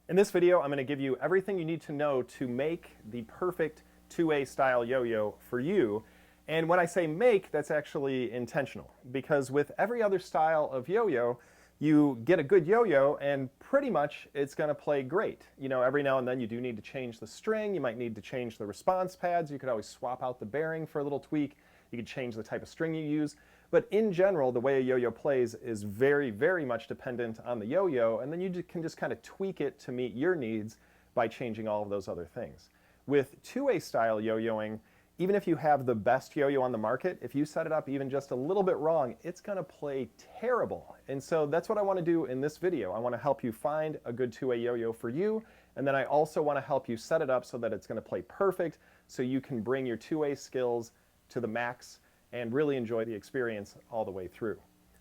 In this video, I'm going to give you everything you need to know to make the perfect 2A style yo-yo for you. And when I say make, that's actually intentional, because with every other style of yo-yo, you get a good yo-yo and pretty much it's going to play great. You know, every now and then you do need to change the string, you might need to change the response pads, you could always swap out the bearing for a little tweak, you could change the type of string you use. But in general, the way a yo-yo plays is very, very much dependent on the yo-yo, and then you can just kind of tweak it to meet your needs by changing all of those other things. With 2A style yo-yoing, even if you have the best yo-yo on the market, if you set it up even just a little bit wrong, it's going to play terrible. And so that's what I want to do in this video. I want to help you find a good 2A yo-yo for you, and then I also want to help you set it up so that it's going to play perfect, so you can bring your 2A skills to the max and really enjoy the experience all the way through.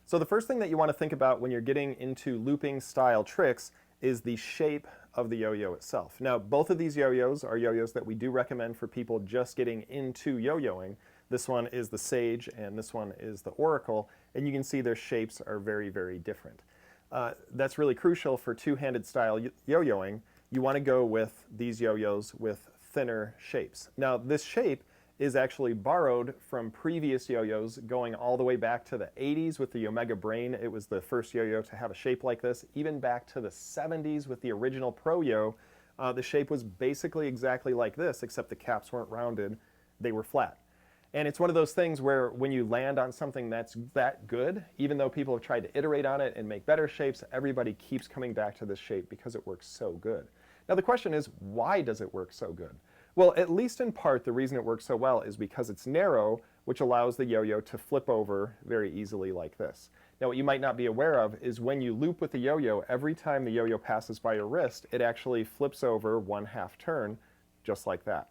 So the first thing that you want to think about when you're getting into looping style tricks is the shape of the yo-yo itself. Now, both of these yo-yos are yo-yos that we do recommend for people just getting into yo-yoing. This one is the Sage and this one is the Oracle, and you can see their shapes are very, very different. That's really crucial for two-handed style yo-yoing. You want to go with these yo-yos with thinner shapes. Now, this shape is actually borrowed from previous yo-yos going all the way back to the 80s with the Omega Brain. It was the first yo-yo to have a shape like this. Even back to the 70s with the original Pro Yo, the shape was basically exactly like this, except the caps weren't rounded, they were flat. And it's one of those things where when you land on something that's that good, even though people have tried to iterate on it and make better shapes, everybody keeps coming back to this shape because it works so good. Now the question is, why does it work so good? Well, at least in part, the reason it works so well is because it's narrow, which allows the yo-yo to flip over very easily like this. Now, what you might not be aware of is when you loop with the yo-yo, every time the yo-yo passes by your wrist, it actually flips over 1/2 turn, just like that.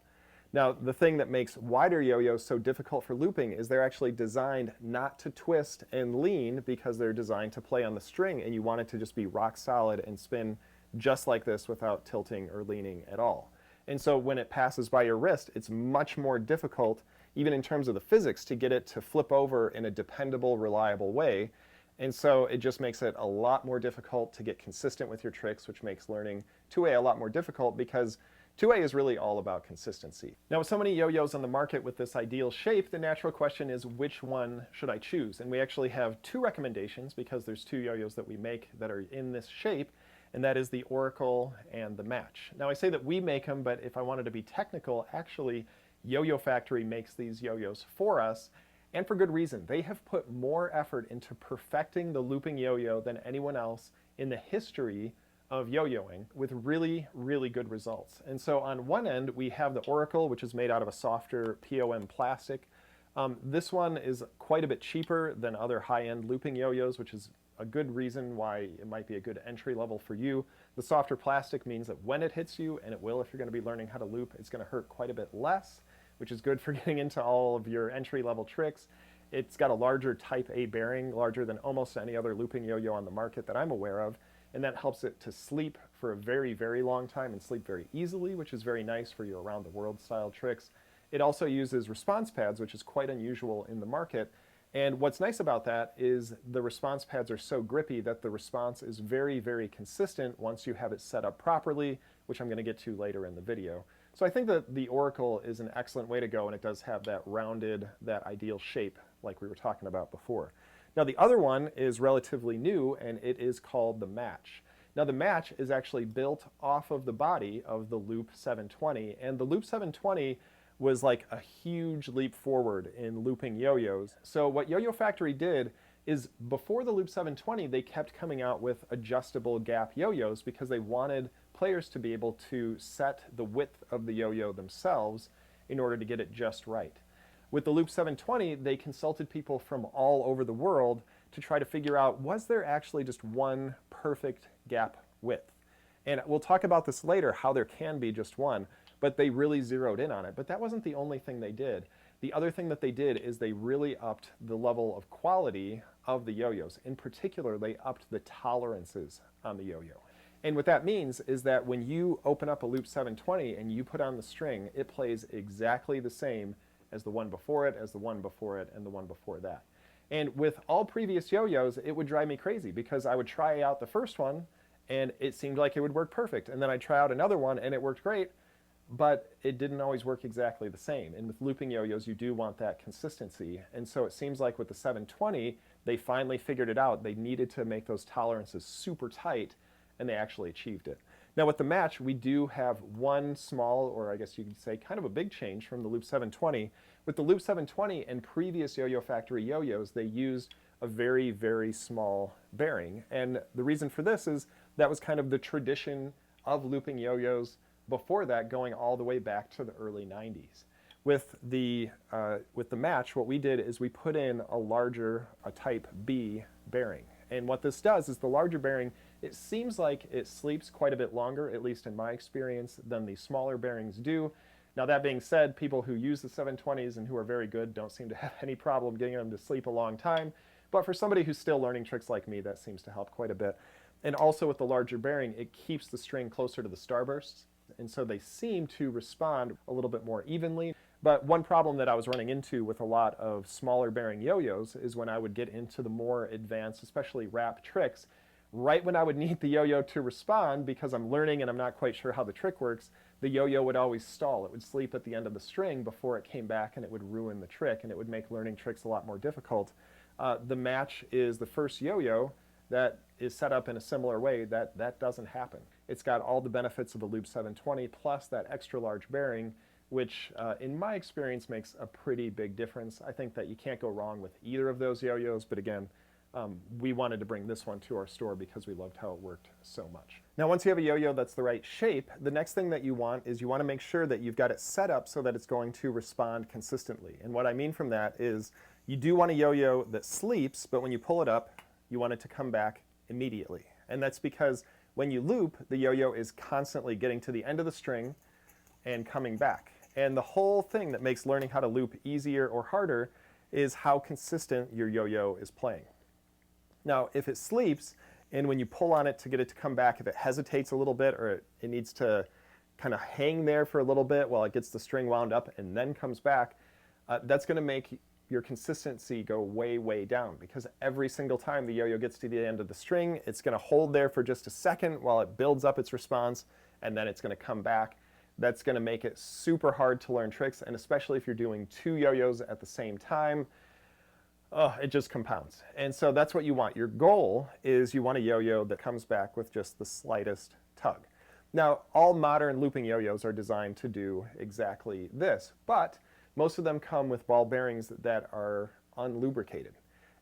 Now, the thing that makes wider yo-yos so difficult for looping is they're actually designed not to twist and lean because they're designed to play on the string, and you want it to just be rock solid and spin just like this without tilting or leaning at all. And so when it passes by your wrist, it's much more difficult, even in terms of the physics, to get it to flip over in a dependable, reliable way. And so it just makes it a lot more difficult to get consistent with your tricks, which makes learning 2A a lot more difficult because 2A is really all about consistency. Now, with so many yo-yos on the market with this ideal shape, the natural question is, which one should I choose? And we actually have two recommendations because there's two yo-yos that we make that are in this shape, and that is the Oracle and the Match. Now, I say that we make them, but if I wanted to be technical, actually, Yo-Yo Factory makes these yo-yos for us, and for good reason. They have put more effort into perfecting the looping yo-yo than anyone else in the history of yo-yoing, with really, really good results. And so on one end, we have the Oracle, which is made out of a softer POM plastic. This one is quite a bit cheaper than other high-end looping yo-yos, which is a good reason why it might be a good entry level for you. The softer plastic means that when it hits you, and it will if you're going to be learning how to loop, it's going to hurt quite a bit less, which is good for getting into all of your entry level tricks. It's got a larger type A bearing, larger than almost any other looping yo-yo on the market that I'm aware of, and that helps it to sleep for a very, very long time and sleep very easily, which is very nice for your around the world style tricks. It also uses response pads, which is quite unusual in the market. And what's nice about that is the response pads are so grippy that the response is very, very consistent once you have it set up properly, which I'm going to get to later in the video. So I think that the Oracle is an excellent way to go, and it does have that rounded, that ideal shape like we were talking about before. Now the other one is relatively new, and it is called the Match. Now the Match is actually built off of the body of the Loop 720, and the Loop 720 was like a huge leap forward in looping yo-yos. So what Yo-Yo Factory did is before the Loop 720, they kept coming out with adjustable gap yo-yos because they wanted players to be able to set the width of the yo-yo themselves in order to get it just right. With the Loop 720, they consulted people from all over the world to try to figure out, was there actually just one perfect gap width? And we'll talk about this later, how there can be just one, but they really zeroed in on it. But that wasn't the only thing they did. The other thing that they did is they really upped the level of quality of the yo-yos. In particular, they upped the tolerances on the yo-yo. And what that means is that when you open up a Loop 720 and you put on the string, it plays exactly the same as the one before it, as the one before it, and the one before that. And with all previous yo-yos, it would drive me crazy because I would try out the first one and it seemed like it would work perfect. And then I'd try out another one and it worked great, but it didn't always work exactly the same. And with looping yo-yos, you do want that consistency. And so it seems like with the 720, they finally figured it out. They needed to make those tolerances super tight, and they actually achieved it. Now with the match, we do have one small, or I guess you could say kind of a big change from the Loop 720. With the Loop 720 and previous Yo-Yo Factory yo-yos, they used a very, very small bearing. And the reason for this is that was kind of the tradition of looping yo-yos before that, going all the way back to the early 90s. With the match, what we did is we put in a larger, a type B bearing. And what this does is the larger bearing, it seems like it sleeps quite a bit longer, at least in my experience, than the smaller bearings do. Now that being said, people who use the 720s and who are very good don't seem to have any problem getting them to sleep a long time. But for somebody who's still learning tricks like me, that seems to help quite a bit. And also with the larger bearing, it keeps the string closer to the starbursts. And so they seem to respond a little bit more evenly. But one problem that I was running into with a lot of smaller bearing yo-yos is when I would get into the more advanced, especially wrap tricks, right when I would need the yo-yo to respond, because I'm learning and I'm not quite sure how the trick works, the yo-yo would always stall. It would sleep at the end of the string before it came back, and it would ruin the trick, and it would make learning tricks a lot more difficult. The match is the first yo-yo that is set up in a similar way. That doesn't happen. It's got all the benefits of the Loop 720 plus that extra large bearing, which in my experience makes a pretty big difference. I think that you can't go wrong with either of those yo-yos, but again, we wanted to bring this one to our store because we loved how it worked so much. Now once you have a yo-yo that's the right shape, the next thing that you want is you want to make sure that you've got it set up so that it's going to respond consistently. And what I mean from that is you do want a yo-yo that sleeps, but when you pull it up, you want it to come back immediately. And that's because when you loop, the yo-yo is constantly getting to the end of the string and coming back. And the whole thing that makes learning how to loop easier or harder is how consistent your yo-yo is playing. Now, if it sleeps, and when you pull on it to get it to come back, if it hesitates a little bit or it needs to kind of hang there for a little bit while it gets the string wound up and then comes back, that's going to make your consistency go way, way down, because every single time the yo-yo gets to the end of the string, it's going to hold there for just a second while it builds up its response, and then it's going to come back. That's going to make it super hard to learn tricks, and especially if you're doing two yo-yos at the same time, it just compounds. And so that's what you want. Your goal is you want a yo-yo that comes back with just the slightest tug. Now, all modern looping yo-yos are designed to do exactly this, but most of them come with ball bearings that are unlubricated.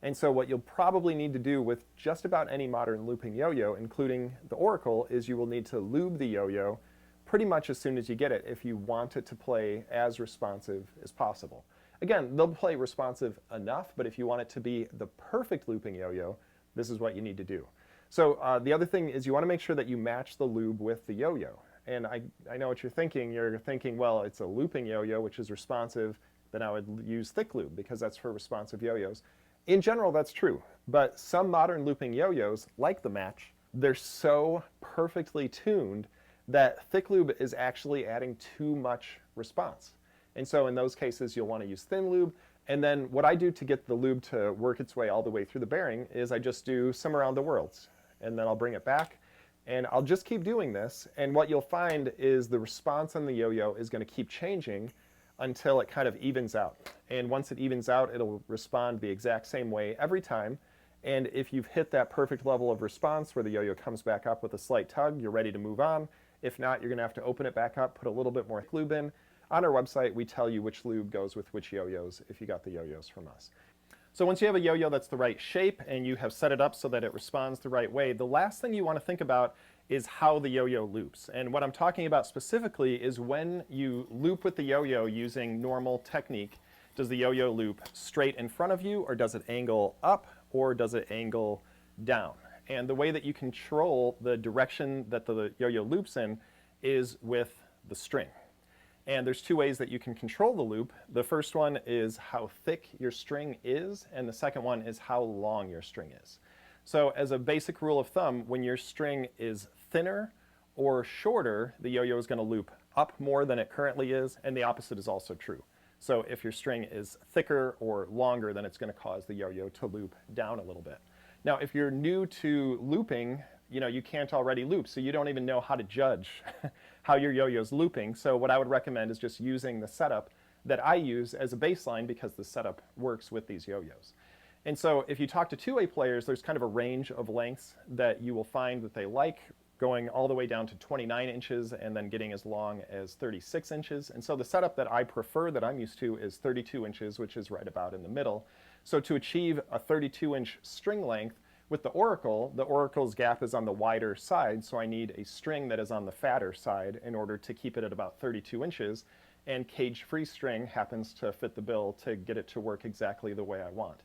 And so what you'll probably need to do with just about any modern looping yo-yo, including the Oracle, is you will need to lube the yo-yo pretty much as soon as you get it if you want it to play as responsive as possible. Again, they'll play responsive enough, but if you want it to be the perfect looping yo-yo, this is what you need to do. So the other thing is you want to make sure that you match the lube with the yo-yo. And I know what you're thinking. You're thinking, well, it's a looping yo-yo, which is responsive, then I would use thick lube because that's for responsive yo-yos. In general, that's true. But some modern looping yo-yos, like the Match, they're so perfectly tuned that thick lube is actually adding too much response. And so in those cases, you'll want to use thin lube. And then what I do to get the lube to work its way all the way through the bearing is I just do some around the worlds. And then I'll bring it back. And I'll just keep doing this, and what you'll find is the response on the yo-yo is going to keep changing until it kind of evens out. And once it evens out, it'll respond the exact same way every time. And if you've hit that perfect level of response where the yo-yo comes back up with a slight tug, you're ready to move on. If not, you're going to have to open it back up, put a little bit more lube in. On our website, we tell you which lube goes with which yo-yos if you got the yo-yos from us. So once you have a yo-yo that's the right shape and you have set it up so that it responds the right way, the last thing you want to think about is how the yo-yo loops. And what I'm talking about specifically is when you loop with the yo-yo using normal technique, does the yo-yo loop straight in front of you, or does it angle up, or does it angle down? And the way that you control the direction that the yo-yo loops in is with the string. And there's two ways that you can control the loop. The first one is how thick your string is, and the second one is how long your string is. So as a basic rule of thumb, when your string is thinner or shorter, the yo-yo is going to loop up more than it currently is, and the opposite is also true. So if your string is thicker or longer, then it's going to cause the yo-yo to loop down a little bit. Now, if you're new to looping, you can't already loop, so you don't even know how to judge how your yo-yo's looping. So what I would recommend is just using the setup that I use as a baseline, because the setup works with these yo-yos. And so if you talk to two-way players, there's kind of a range of lengths that you will find that they like, going all the way down to 29 inches and then getting as long as 36 inches. And so the setup that I prefer, that I'm used to, is 32 inches, which is right about in the middle. So to achieve a 32-inch string length with the oracle's gap is on the wider side, so I need a string that is on the fatter side in order to keep it at about 32 inches. And cage-free string happens to fit the bill to get it to work exactly the way I want.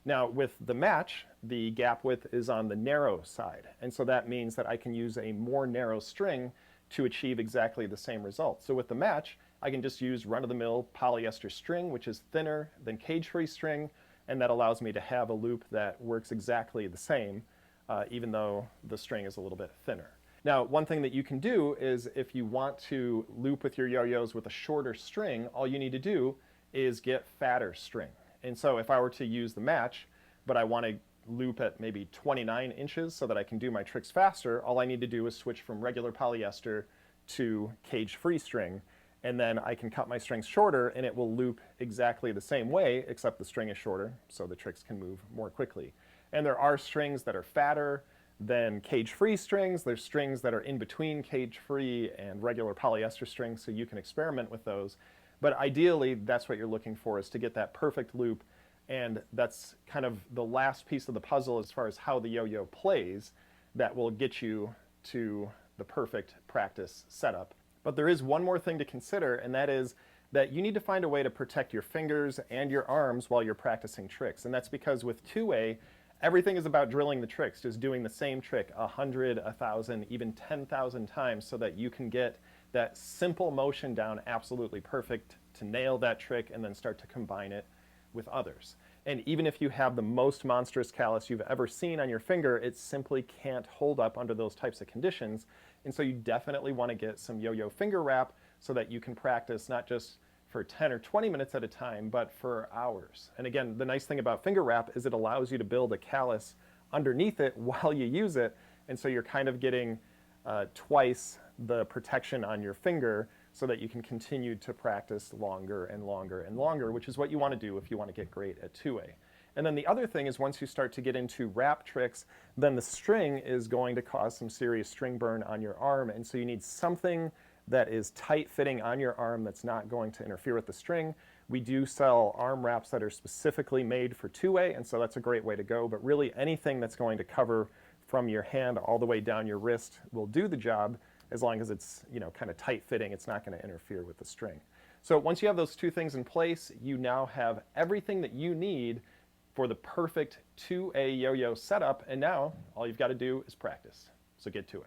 Now, with the match, the gap width is on the narrow side, and so that means that I can use a more narrow string to achieve exactly the same result. So with the match, I can just use run-of-the-mill polyester string, which is thinner than cage-free string, and that allows me to have a loop that works exactly the same, even though the string is a little bit thinner. Now, one thing that you can do is, if you want to loop with your yo-yos with a shorter string, all you need to do is get fatter string. And so if I were to use the match, but I want to loop at maybe 29 inches so that I can do my tricks faster, all I need to do is switch from regular polyester to cage-free string, and then I can cut my strings shorter and it will loop exactly the same way, except the string is shorter, so the tricks can move more quickly. And there are strings that are fatter than cage-free strings. There's strings that are in between cage-free and regular polyester strings, so you can experiment with those. But ideally, that's what you're looking for, is to get that perfect loop, and that's kind of the last piece of the puzzle as far as how the yo-yo plays that will get you to the perfect practice setup. But there is one more thing to consider, and that is that you need to find a way to protect your fingers and your arms while you're practicing tricks. And that's because with two-way, everything is about drilling the tricks, just doing the same trick 100, 1,000, even 10,000 times so that you can get that simple motion down absolutely perfect to nail that trick and then start to combine it with others. And even if you have the most monstrous callus you've ever seen on your finger, it simply can't hold up under those types of conditions. And so you definitely want to get some yo-yo finger wrap so that you can practice not just for 10 or 20 minutes at a time, but for hours. And again, the nice thing about finger wrap is it allows you to build a callus underneath it while you use it. And so you're kind of getting twice the protection on your finger so that you can continue to practice longer and longer and longer, which is what you want to do if you want to get great at two-way. And then the other thing is, once you start to get into wrap tricks, then the string is going to cause some serious string burn on your arm, and so you need something that is tight-fitting on your arm that's not going to interfere with the string. We do sell arm wraps that are specifically made for two-way, and so that's a great way to go, but really anything that's going to cover from your hand all the way down your wrist will do the job, as long as it's, kind of tight-fitting. It's not going to interfere with the string. So once you have those two things in place, you now have everything that you need for the perfect two-way yo-yo setup, and now all you've got to do is practice. So get to it.